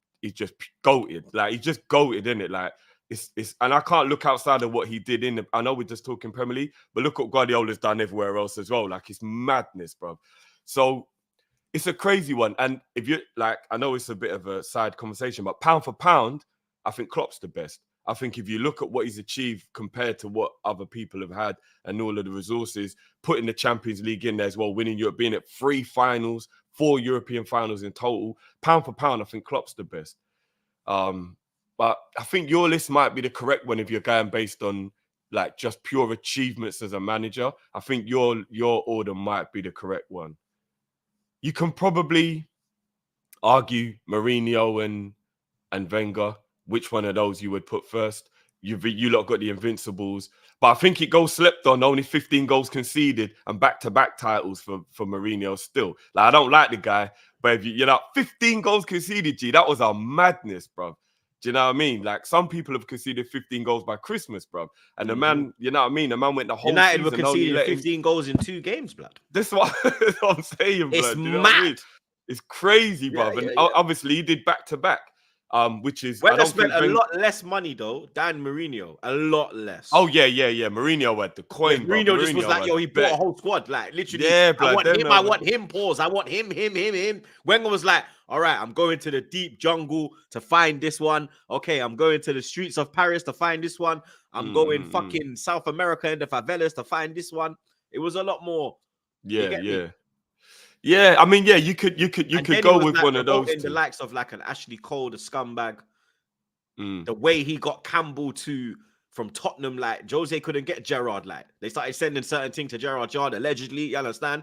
goated. Like, he's just goated, in it. Like, it's and I can't look outside of what he did in the, I know we're just talking Premier League, but look what Guardiola's done everywhere else as well. Like, it's madness, bro. So it's a crazy one. And if you like, I know it's a bit of a side conversation, but pound for pound, I think Klopp's the best. I think if you look at what he's achieved compared to what other people have had and all of the resources, putting the Champions League in there as well, winning Europe, being at 3 finals, 4 European finals in total, pound for pound, I think Klopp's the best. But I think your list might be the correct one if you're going based on like just pure achievements as a manager. I think your order might be the correct one. You can probably argue Mourinho and Wenger, which one of those you would put first. You lot got the Invincibles. But I think it goes slept on, only 15 goals conceded and back-to-back titles for Mourinho still. Like, I don't like the guy, but if you know, 15 goals conceded, G, that was a madness, bro. Do you know what I mean? Like, some people have conceded 15 goals by Christmas, bro. And the man, you know what I mean? The man went the whole United season. were conceding 15 goals in 2 games, blood. That's what I'm saying, blood. It's Do you know mad. What I mean? It's crazy, bro. Yeah. Obviously, he did back-to-back. Which is Wenger spent a lot less money though than Mourinho. A lot less. Oh yeah. Mourinho had the coin. Mourinho just was like, yo, he bought a whole squad. Like, literally, yeah, blood, I want him. Pause. I want him. Wenger was like, all right, I'm going to the deep jungle to find this one. Okay, I'm going to the streets of Paris to find this one. I'm going fucking South America in the favelas to find this one. It was a lot more. Yeah, I mean, yeah, you could go with one of those. In the likes of like an Ashley Cole, the scumbag. The way he got Campbell from Tottenham, like Jose couldn't get Gerrard. Like, they started sending certain things to Gerrard Yard, allegedly. You understand?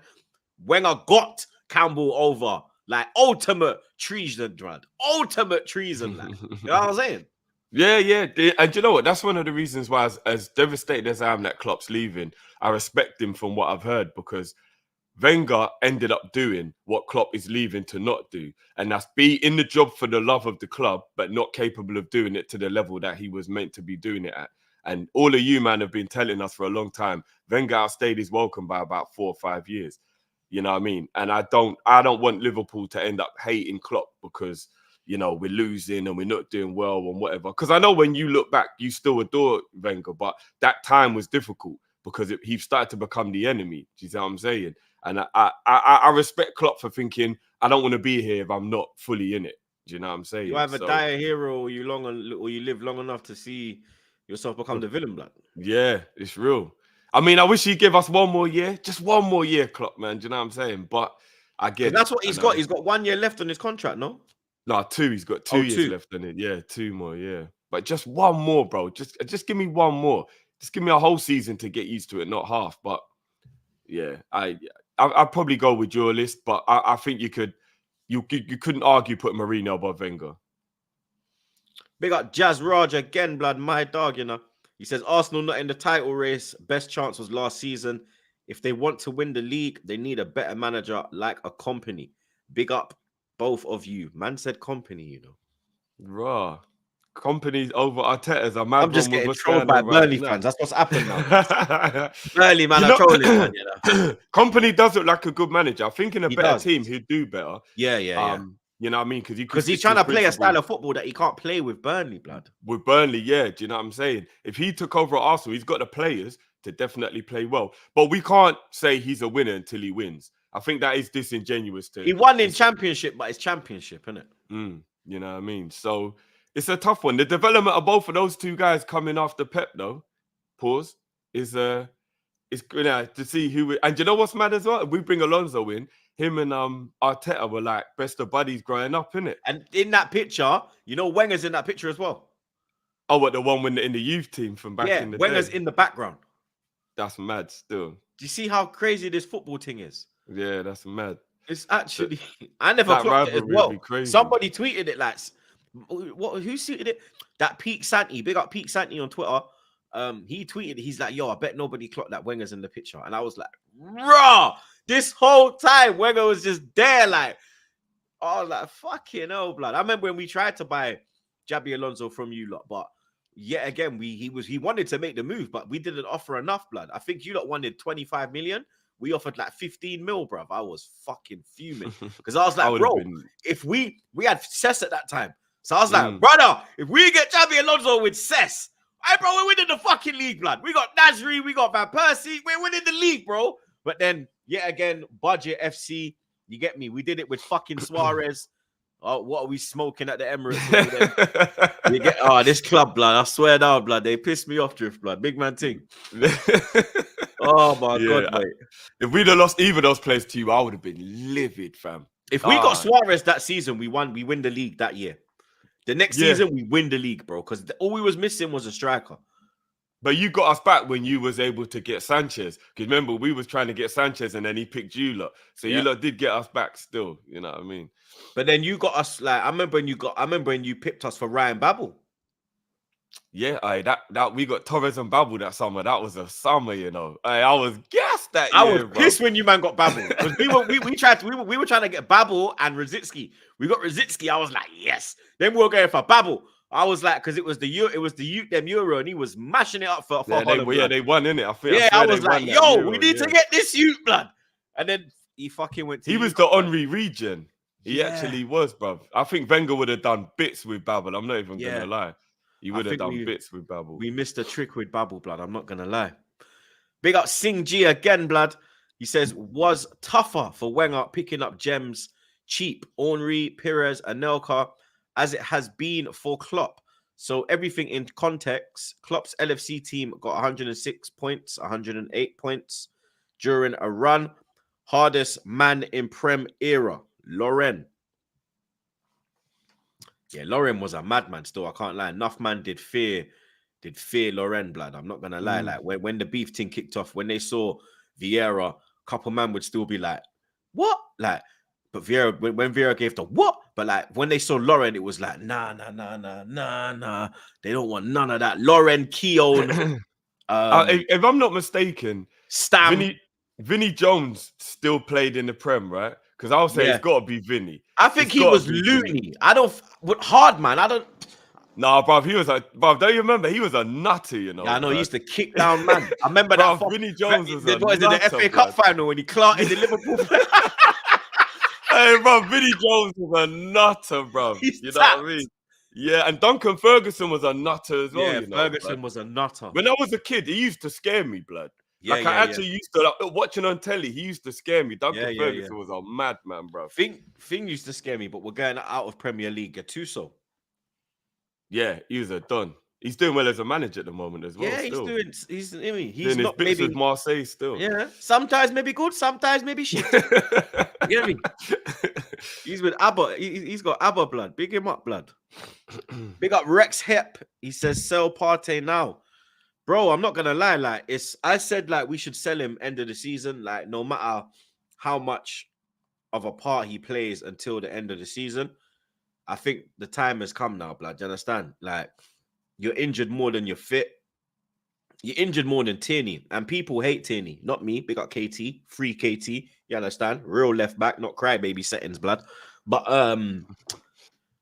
Wenger got Campbell over, like ultimate treason, like. You know what I'm saying? Yeah. And you know what? That's one of the reasons why, as devastated as I am that Klopp's leaving, I respect him from what I've heard, because Wenger ended up doing what Klopp is leaving to not do. And that's be in the job for the love of the club, but not capable of doing it to the level that he was meant to be doing it at. And all of you, man, have been telling us for a long time, Wenger outstayed his welcome by about 4 or 5 years. You know what I mean? And I don't want Liverpool to end up hating Klopp because, you know, we're losing and we're not doing well and whatever. Because I know when you look back, you still adore Wenger, but that time was difficult because he started to become the enemy. Do you see what I'm saying? And I respect Klopp for thinking, I don't want to be here if I'm not fully in it. Do you know what I'm saying? You either die a hero or you live long enough to see yourself become the villain, blood. Yeah, it's real. I mean, I wish he'd give us one more year. Just one more year, Klopp, man. Do you know what I'm saying? But I Because get that's it. what he's got. He's got 1 year left on his contract, no? No, 2. He's got 2 years left on it. Yeah, 2 more. Yeah, but just one more, bro. Just give me one more. Just give me a whole season to get used to it, not half. But yeah, I'd probably go with your list, but I think you couldn't argue putting Mourinho above Wenger. Big up Jazz Raj again, blood. My dog, you know. He says Arsenal not in the title race. Best chance was last season. If they want to win the league, they need a better manager like a company. Big up both of you. Man said company, you know. Raw. Companies over Arteta's a mad I'm just one with getting what's trolled going by on right Burnley now. fans. That's what's happened now. Burnley, man, are trolling, man, you know. Company does look like a good manager. I think in a He better does. team, he'd do better. Yeah. You know what I mean? Because he's trying to play a style of football that he can't play with Burnley, blood. With Burnley, yeah. Do you know what I'm saying? If he took over at Arsenal, he's got the players to definitely play well. But we can't say he's a winner until he wins. I think that is disingenuous to. He won in Championship, but it's Championship, isn't it? You know what I mean? So it's a tough one. The development of both of those two guys coming after Pep, though, is good to see who. And you know what's mad as well? We bring Alonso in. Him and Arteta were like best of buddies growing up, innit? And in that picture, you know, Wenger's in that picture as well. Oh, what, the one in the youth team from back in the Wenger's day? in the background. That's mad still. Do you see how crazy this football thing is? Yeah, that's mad. It's actually, I never clocked it as well. Somebody tweeted it like, who tweeted it? That Pete Santi, big up Pete Santi on Twitter. He tweeted, he's like, yo, I bet nobody clocked that Wenger's in the picture. And I was like, raw. This whole time, Wenger was just there. Like, I was like, fucking hell, blood. I remember when we tried to buy Xabi Alonso from you lot, but yet again, he wanted to make the move, but we didn't offer enough, blood. I think you lot wanted 25 million. We offered like 15 mil, bruv. I was fucking fuming because I was like, bro, if we had Cess at that time. So I was like, brother, if we get Xabi Alonso with Cess, hey, bro, we're winning the fucking league, blood. We got Nasri, we got Van Persie, we're winning the league, bro. But then, yet again, budget FC, you get me? We did it with fucking Suarez. Oh, what are we smoking at the Emirates? You get this club, blood. I swear down, blood. They pissed me off, Drift, blood. Big man thing. Oh my god, mate. If we'd have lost either of those players to you, I would have been livid, fam. If we got Suarez that season, we win the league that year. The next season, we win the league, bro. Because all we was missing was a striker. But you got us back when you was able to get Sanchez. Because remember, we was trying to get Sanchez and then he picked you lot. So you lot did get us back still. You know what I mean? But then you got us, like, I remember when you picked us for Ryan Babel. Yeah, that we got Torres and Babel that summer. That was a summer, you know. I was gassed that year. I was pissed when you man got Babel. Because we were trying to get Babel and Rosicky. We got Rosicky. I was like, yes. Then we were going for Babel. I was like, because it was the youth them Euro, and he was mashing it up for Holland. They won, innit? I was like, yo, we need to get this youth, blood. And then he fucking went to. He was the Henry Regen. He actually was, bruv. I think Wenger would have done bits with Babel. I'm not even gonna lie. He would have done bits with Babel. We missed a trick with Babel, blood. I'm not gonna lie. Big up Sing G again, blood. He says was tougher for Wenger picking up gems cheap, Henry, Pires, Anelka, as it has been for Klopp. So everything in context, Klopp's LFC team got 106 points, 108 points during a run. Hardest man in Prem era, Lauren. Yeah, Lauren was a madman still. I can't lie. Enough man did fear Lauren, blood. I'm not gonna lie. Like when the beef thing kicked off, when they saw Vieira, a couple man would still be like, what? Like, but Vieira, when Vieira gave the what? But like when they saw Lauren, it was like, nah. They don't want none of that. Lauren, Keown. If I'm not mistaken, Stam. Vinny Jones still played in the Prem, right? Because I would say it's got to be Vinny. I think he was loony. Hard man. I don't. Nah, bruv, he was bruv, don't you remember? He was a nutter, you know. Yeah, I know, he used to kick down, man. I remember that. Vinny Jones was in the FA Cup final when he clarted the Liverpool. Hey, bro, Vinny Jones was a nutter, bro. You know what I mean? Yeah, and Duncan Ferguson was a nutter as well. Yeah, Ferguson was a nutter. When I was a kid, he used to scare me, blood. I actually used to, watching on telly, he used to scare me. Duncan Ferguson was a madman, bro. Thing used to scare me, but we're going out of Premier League. Gattuso. Yeah, he was a don. He's doing well as a manager at the moment as well. Yeah, still. he's doing not his bits with Marseille still. Yeah, sometimes maybe good, sometimes maybe shit. get me? He's with ABBA. He's got ABBA blood. Big him up, blood. Big up Rex Hep. He says sell Partey now. Bro, I'm not gonna lie. Like, I said like we should sell him end of the season. Like, no matter how much of a part he plays until the end of the season, I think the time has come now, blood. Do you understand? Like, you're injured more than you're fit. You're injured more than Tierney, and people hate Tierney. Not me. Big up KT, free KT. You understand? Real left back, not crybaby settings, blood. But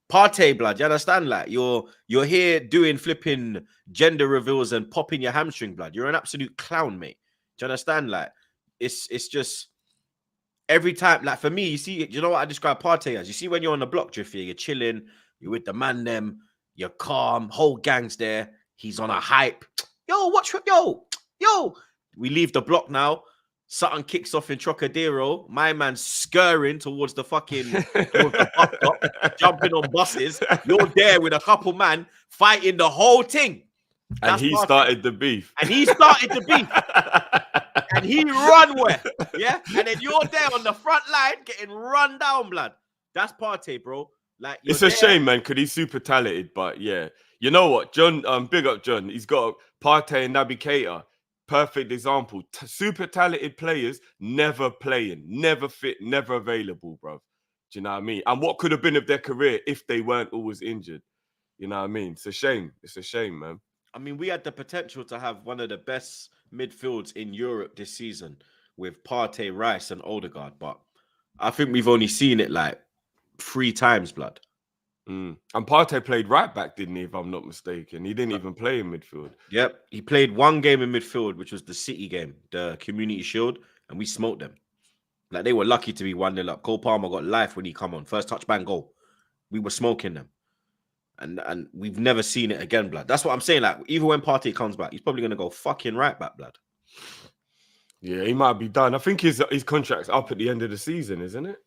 Partey, blood. You understand? Like, you're here doing flipping gender reveals and popping your hamstring, blood. You're an absolute clown, mate. Do you understand? Like, it's just every time. Like, for me, you see, you know what I describe Partey as? You see when you're on the block, Drift, you're chilling, you're with the man, them, you're calm, whole gang's there. He's on a hype. Yo, watch, yo. We leave the block now. Sutton kicks off in Trocadero. My man's scurrying towards the fucking towards the bus stop, jumping on buses. You're there with a couple man fighting the whole thing. And he started the beef. And he started the beef. And he run where? Yeah? And then you're there on the front line getting run down, blood. That's Partey, bro. Like, it's a shame, man, because he's super talented. But yeah, you know what, John? Big up John. He's got Partey and Naby Keita. Perfect example. Super talented players never playing, never fit, never available, bro. Do you know what I mean? And what could have been of their career if they weren't always injured? You know what I mean? It's a shame. It's a shame, man. I mean, we had the potential to have one of the best midfields in Europe this season with Partey, Rice, and Odegaard, but I think we've only seen it like 3 times, blood. And Partey played right back, didn't he? If I'm not mistaken, he didn't even play in midfield. Yep, he played one game in midfield, which was the City game, the Community Shield, and we smoked them. Like, they were lucky to be 1-0 up. Cole Palmer got life when he come on, first touch, bang, goal. We were smoking them, and we've never seen it again, blood. That's what I'm saying. Like, even when Partey comes back, he's probably gonna go fucking right back, blood. Yeah, he might be done. I think his contract's up at the end of the season, isn't it?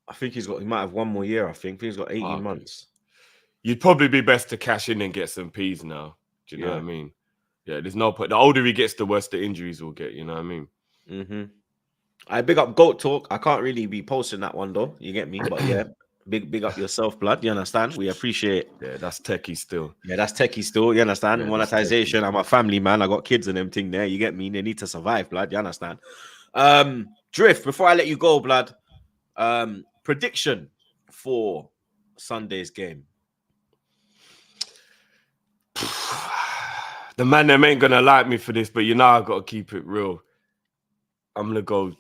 I think he might have one more year. I think he's got 18 months. You'd probably be best to cash in and get some P's now. Do you know what I mean? Yeah, there's no point. The older he gets, the worse the injuries will get. You know what I mean? Mm-hmm. I big up Goat Talk. I can't really be posting that one though. You get me? But yeah, big up yourself, blood. You understand? We appreciate. Yeah, that's techie still. Yeah, that's techie still. You understand? Yeah, monetization. I'm a family man. I got kids and them thing there. You get me? They need to survive, blood. You understand? Drift. Before I let you go, blood. Prediction for Sunday's game. The man them ain't gonna like me for this, but you know I gotta keep it real. I'm gonna go.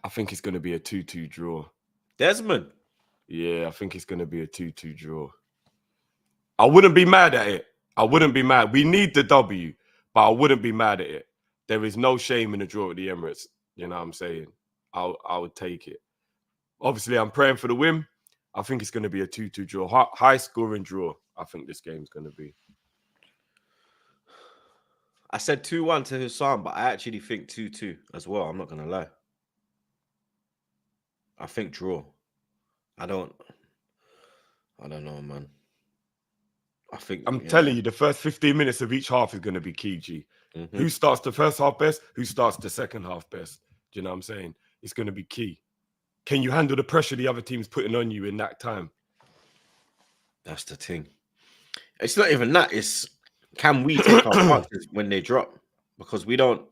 I think it's gonna be a 2-2 draw. Desmond. Yeah, I think it's gonna be a 2-2 draw. I wouldn't be mad at it. I wouldn't be mad. We need the W, but I wouldn't be mad at it. There is no shame in a draw at the Emirates. You know what I'm saying? I would take it. Obviously, I'm praying for the win. I think it's going to be a 2-2 draw. High scoring draw, I think this game's going to be. I said 2-1 to Hussam, but I actually think 2-2 as well. I'm not going to lie. I think draw. I don't know, man. I'm telling you, the first 15 minutes of each half is going to be key, G. Mm-hmm. Who starts the first half best? Who starts the second half best? Do you know what I'm saying? It's going to be key. Can you handle the pressure the other team's putting on you in that time? That's the thing. It's not even that. It's can we take our chances when they drop? Because we don't.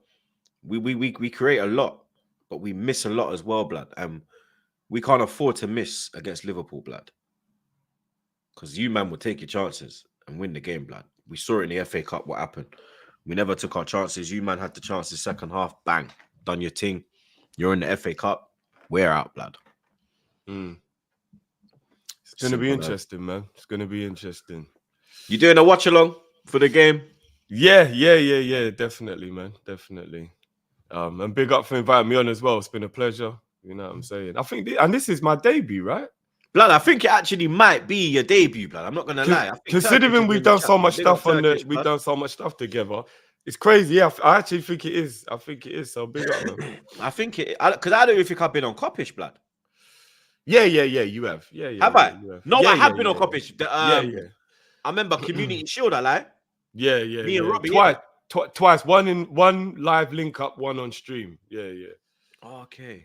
We create a lot, but we miss a lot as well, blood. And we can't afford to miss against Liverpool, blood. Because you, man, will take your chances and win the game, blood. We saw it in the FA Cup, what happened. We never took our chances. You, man, had the chances second half. Bang. Done your thing. You're in the FA Cup. We're out, blood. It's going to be interesting, man. It's going to be interesting. You doing a watch along for the game? Yeah. Definitely, man. Definitely. And big up for inviting me on as well. It's been a pleasure. You know what I'm saying? I think, and this is my debut, right? Blood, I think it actually might be your debut, blood. I'm not going to lie. Considering we've done so much stuff we've done so much stuff together. It's crazy. Yeah, I actually think it is. I think it is. So big up, man. I think it, because I don't even think I've been on Coppish, blood. Yeah. You have. Yeah. Have I? No, yeah, I have been on Coppish. Yeah. I remember Community Shield, I lie. Yeah. Me and Robbie. Twice. One live link up, one on stream. Yeah. Okay.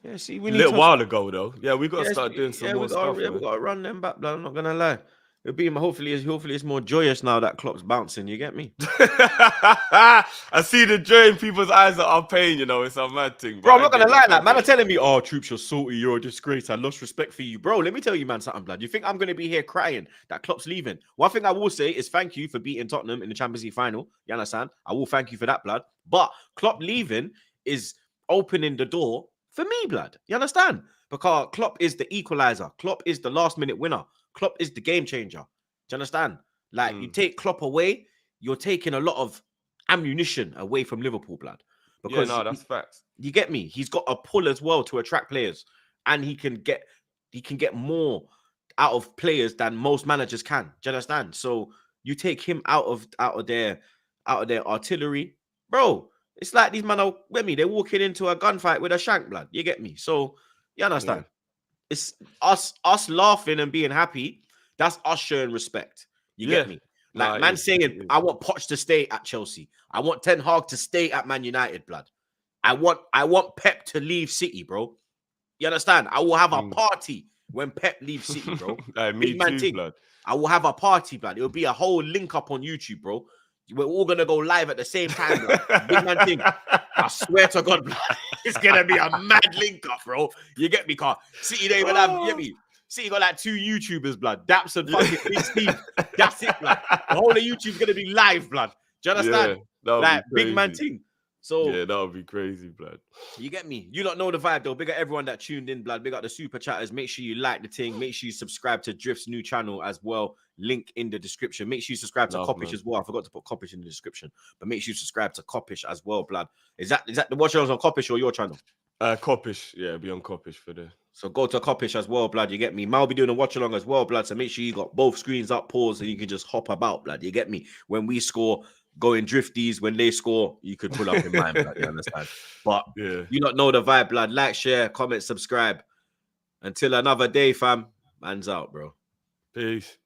Yeah, see, A we need little to while ago, though. Yeah, we got to Yes, start doing some more we stuff, man. got to run them back, blood. I'm not gonna lie. It'll be hopefully it's more joyous now that Klopp's bouncing. You get me, I see the joy in people's eyes that are pain. You know, it's a mad thing. bro? But I'm not gonna lie. That man I are telling me, "Oh, Troops, you're salty. You're a disgrace. I lost respect for you, bro." Let me tell you, man, something, blood. You think I'm gonna be here crying that Klopp's leaving? One thing I will say is thank you for beating Tottenham in the Champions League final. You understand? I will thank you for that, blood. But Klopp leaving is opening the door for me, blood. You understand? Because Klopp is the equalizer. Klopp is the last minute winner. Klopp is the game changer. Do you understand? Like, you take Klopp away, you're taking a lot of ammunition away from Liverpool, blood. Yeah, Because no, that's facts. you get me? He's got a pull as well to attract players, and he can get more out of players than most managers can. Do you understand? So you take him out of their artillery, bro. It's like these men are with me. They're walking into a gunfight with a shank, blood. You get me? So you understand? It's us laughing and being happy. That's us showing respect. You get me? Like, man saying, I want Poch to stay at Chelsea. I want Ten Hag to stay at Man United, blood. I want Pep to leave City, bro. You understand? I will have a party when Pep leaves City, bro. Me too, blood. I will have a party, blood. It'll be a whole link up on YouTube, bro. We're all gonna go live at the same time, blood. Big man thing. I swear to God, blood. It's gonna be a mad link up, bro. You get me, car? City don't even have, you get me? City got like 2 YouTubers, blood. Daps and fucking Big Steve. That's it, blood. The whole of YouTube's gonna be live, blood. Do you understand? Yeah, like big man thing. So yeah, that would be crazy, blood. You get me? You don't know the vibe though. Big up everyone that tuned in, blood. Big up the super chatters. Make sure you like the thing. Make sure you subscribe to Drift's new channel as well. Link in the description. Make sure you subscribe to Coppish as well. I forgot to put Coppish in the description, but make sure you subscribe to Coppish as well, blood. Is that the watch on Coppish or your channel? Coppish, yeah, be on Coppish for the. So go to Coppish as well, blood. You get me? Mal be doing a watch along as well, blood. So make sure you got both screens up, pause, and you can just hop about, blood. You get me? When we score, go in drifties. When they score, you could pull up in mine, blood. You understand? But yeah, you don't know the vibe, blood. Like, share, comment, subscribe. Until another day, fam. Man's out, bro. Peace.